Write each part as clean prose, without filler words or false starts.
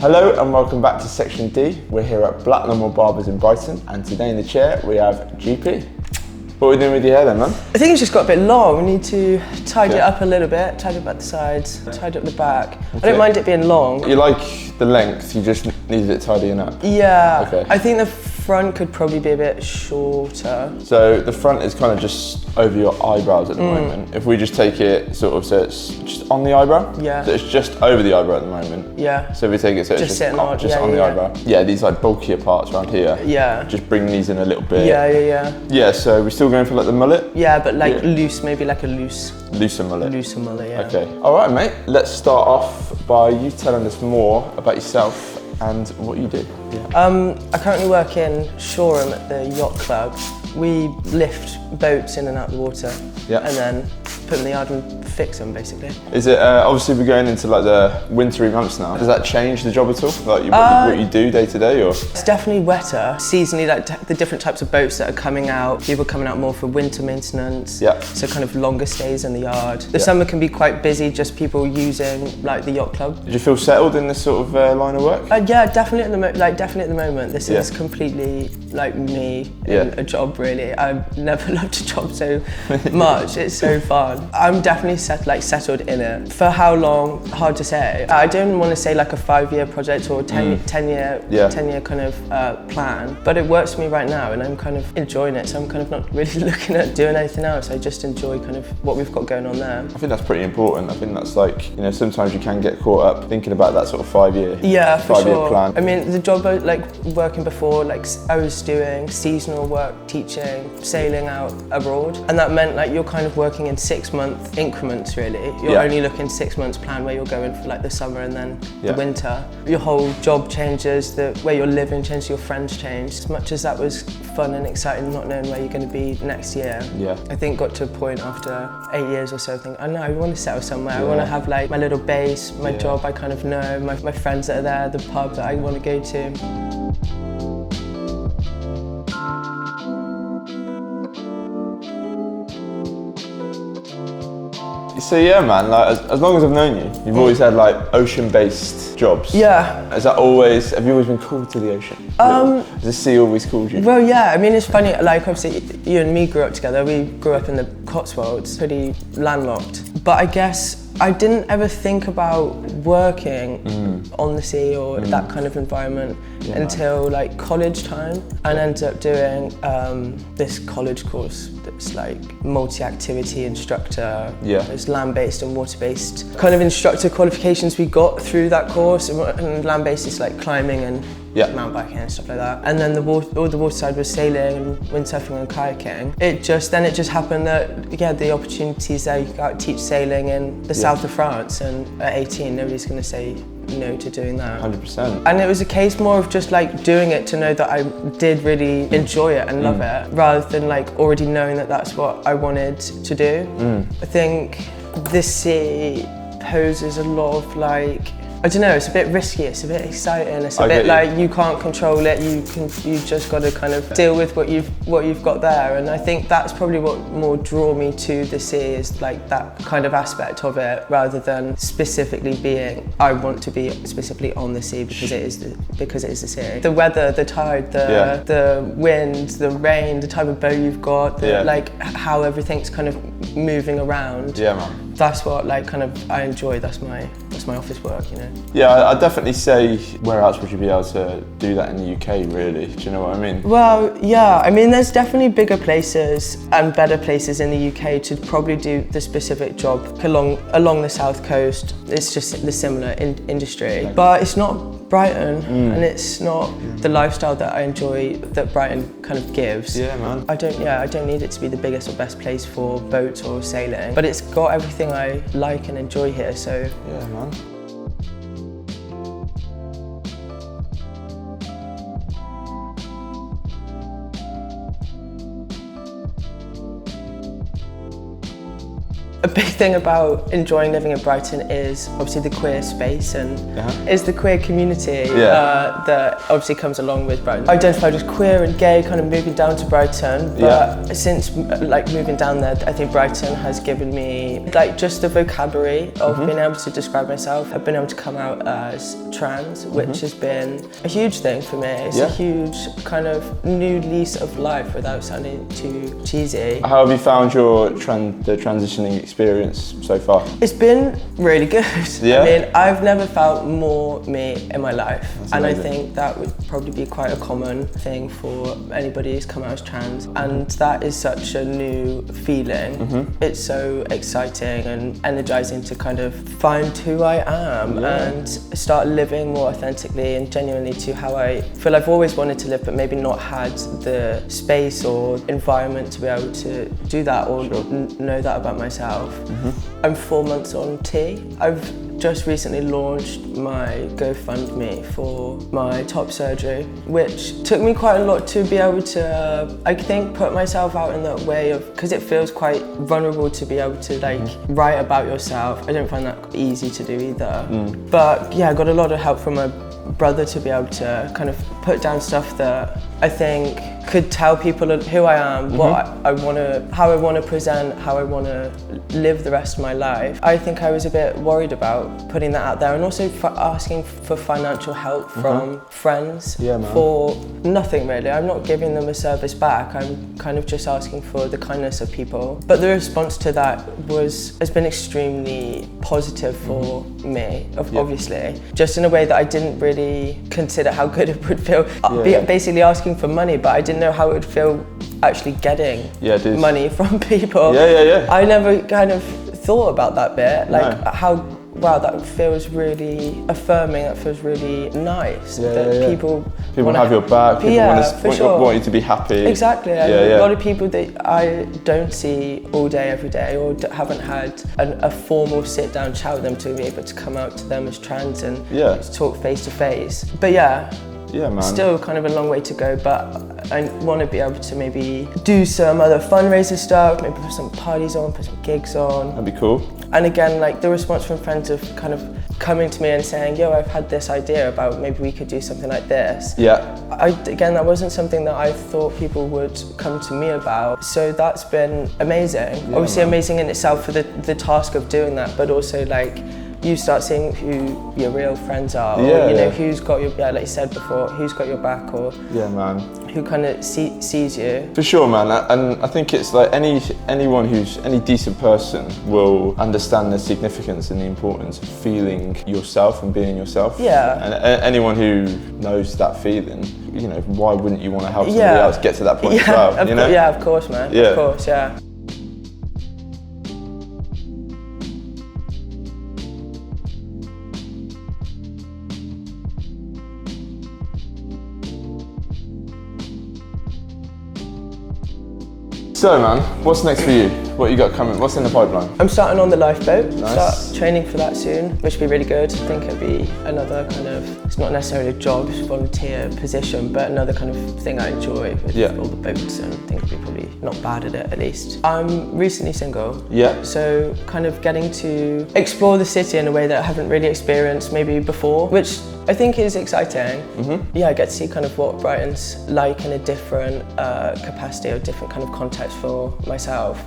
Hello and welcome back to Section D. We're here at Black Normal Barbers in Brighton, and today in the chair we have GP. What are we doing with your hair then, man? I think it's just got a bit long. We need to tidy it up a little bit, tidy up at the sides, tidy up the back. Okay. I don't mind it being long. You like the length, you just needed it tidying up? Yeah. Okay. I think the front could probably be a bit shorter. So the front is kind of just over your eyebrows at the moment. If we just take it sort of so it's just on the eyebrow? Yeah. So it's just over the eyebrow at the moment? Yeah. So if we take it so it's just sitting on, on the eyebrow? Yeah, these like bulkier parts around here. Yeah. Just bring these in a little bit. Yeah. Yeah, so we're still going for like the mullet? Yeah, but like loose, maybe like a looser mullet. Looser mullet, yeah. Okay. All right, mate. Let's start off by you telling us more about yourself and what you do. Yeah. I currently work in Shoreham at the yacht club. We lift boats in and out of the water, and then put them in the yard and fix them, basically. Is it obviously we're going into like the wintry months now? Does that change the job at all? Like what you do day to day, or? It's definitely wetter. Seasonally, like the different types of boats that are coming out. People are coming out more for winter maintenance. Yeah. So kind of longer stays in the yard. The summer can be quite busy, just people using like the yacht club. Did you feel settled in this sort of line of work? Yeah, definitely at the moment. This is completely like me in a job. Really, I've never loved a job so much. It's so fun. I'm definitely settled in it. For how long? Hard to say. I don't want to say like a 5-year project or 10-year kind of plan, but it works for me right now, and I'm kind of enjoying it. So I'm kind of not really looking at doing anything else. I just enjoy kind of what we've got going on there. I think that's pretty important. I think that's like, you know, sometimes you can get caught up thinking about that sort of 5-year plan. I mean, the job like working before, like I was doing seasonal work, teaching, sailing out abroad, and that meant like you're kind of working in 6-month increments really. You're only looking 6 months plan where you're going for like the summer and then the winter. Your whole job changes, the way you're living changes, your friends change. As much as that was fun and exciting, not knowing where you're going to be next year, I think got to a point after 8 years or so, I think, I know, I want to settle somewhere. I want to have like my little base, my job I kind of know, my friends that are there, the pub that I want to go to. So yeah, man, like as long as I've known you, you've always had like ocean-based jobs. Yeah. Have you always been called to the ocean? Has the sea always called you? Well, yeah, I mean, it's funny, like obviously you and me grew up together. We grew up in the Cotswolds, pretty landlocked. But I guess I didn't ever think about working on the sea or that kind of environment until like college time, and ended up doing this college course that's like multi-activity instructor. There's land-based and water-based kind of instructor qualifications we got through that course, and land-based is like climbing and mountain biking and stuff like that. And then all the water side was sailing and windsurfing and kayaking. It just happened that the opportunities there, you could go out teach sailing in the south of France, and at 18 nobody's going to say no to doing that. 100%. And it was a case more of just like doing it to know that I did really enjoy it and love it, rather than like already knowing that that's what I wanted to do. I think the sea poses a lot of like, I don't know, it's a bit risky, it's a bit exciting, it's a bit like you can't control it, you just got to kind of deal with what you've got there. And I think that's probably what more drew me to the sea, is like that kind of aspect of it, rather than specifically being, I want to be specifically on the sea because it is the sea. The weather, the tide, the wind, the rain, the type of boat you've got, like how everything's kind of moving around. Yeah, man. That's what like kind of I enjoy. That's my office work, you know. Yeah, I'd definitely say, where else would you be able to do that in the UK, really? Do you know what I mean? Well, yeah, I mean, there's definitely bigger places and better places in the UK to probably do the specific job along the south coast. It's just the similar industry, but it's not Brighton, and it's not the lifestyle that I enjoy that Brighton kind of gives. Yeah, man. I don't need it to be the biggest or best place for boats or sailing, but it's got everything I like and enjoy here, so. Yeah, man. a big thing about enjoying living in Brighton is obviously the queer space and is the queer community that obviously comes along with Brighton. I identified as queer and gay kind of moving down to Brighton, but since like moving down there, I think Brighton has given me like just the vocabulary of being able to describe myself. I've been able to come out as trans, which has been a huge thing for me. It's a huge kind of new lease of life without sounding too cheesy. How have you found your the transitioning experience so far? It's been really good. Yeah? I mean, I've never felt more me in my life. That's and amazing. I think that would probably be quite a common thing for anybody who's come out as trans. And that is such a new feeling. It's so exciting and energizing to kind of find who I am and start living more authentically and genuinely to how I feel I've always wanted to live, but maybe not had the space or environment to be able to do that or know that about myself. I'm 4 months on T. I've just recently launched my GoFundMe for my top surgery, which took me quite a lot to be able to, I think, put myself out in that way of, because it feels quite vulnerable to be able to like write about yourself. I don't find that easy to do either. But yeah, I got a lot of help from my brother to be able to kind of put down stuff that I think could tell people who I am, what I want to, how I want to present, how I want to live the rest of my life. I think I was a bit worried about putting that out there and also for asking for financial help from friends for nothing really. I'm not giving them a service back. I'm kind of just asking for the kindness of people. But the response to that has been extremely positive for me, obviously. Just in a way that I didn't really consider how good it would feel. Basically asking for money, but I didn't know how it would feel actually getting money from people. I never kind of thought about that bit, like how, wow, that feels really affirming, that feels really nice. People want to have your back, people want you to be happy. Exactly, a lot of people that I don't see all day, every day, or haven't had a formal sit-down chat with them to be able to come out to them as trans and talk face to face. But man. Still kind of a long way to go, but I want to be able to maybe do some other fundraiser stuff, maybe put some parties on, put some gigs on. That'd be cool. And again, like the response from friends of kind of coming to me and saying, yo, I've had this idea about maybe we could do something like this. Again, that wasn't something that I thought people would come to me about. So that's been amazing. Obviously amazing in itself for the task of doing that, but also like, you start seeing who your real friends are, or you know who's got your, like you said before, who's got your back, or who kind of sees you. For sure, man. And I think it's like any decent person will understand the significance and the importance of feeling yourself and being yourself. And anyone who knows that feeling, you know, why wouldn't you want to help somebody else get to that point as well? You know? Of course, man. Of course, So man, what's next for you? What you got coming? What's in the pipeline? I'm starting on the lifeboat. Nice. Start training for that soon, which will be really good. I think it'll be another kind of, it's not necessarily a job, it's a volunteer position, but another kind of thing I enjoy with all the boats, and I think I'll be probably not bad at it at least. I'm recently single. So kind of getting to explore the city in a way that I haven't really experienced maybe before, which I think is exciting. I get to see kind of what Brighton's like in a different capacity or different kind of context for myself.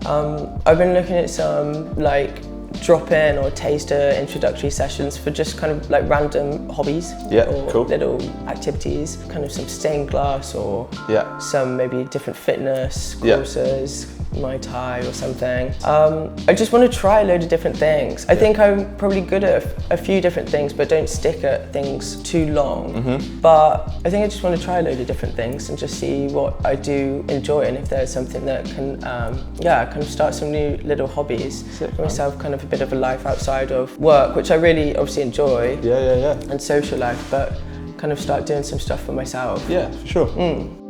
I've been looking at some like drop-in or taster introductory sessions for just kind of like random hobbies or little activities, kind of some stained glass or some maybe different fitness courses, Muay Thai or something. I just want to try a load of different things. I think I'm probably good at a few different things, but don't stick at things too long. But I think I just want to try a load of different things and just see what I do enjoy, and if there's something that can, kind of start some new little hobbies for myself, kind of a bit of a life outside of work, which I really obviously enjoy. And social life, but kind of start doing some stuff for myself. For sure.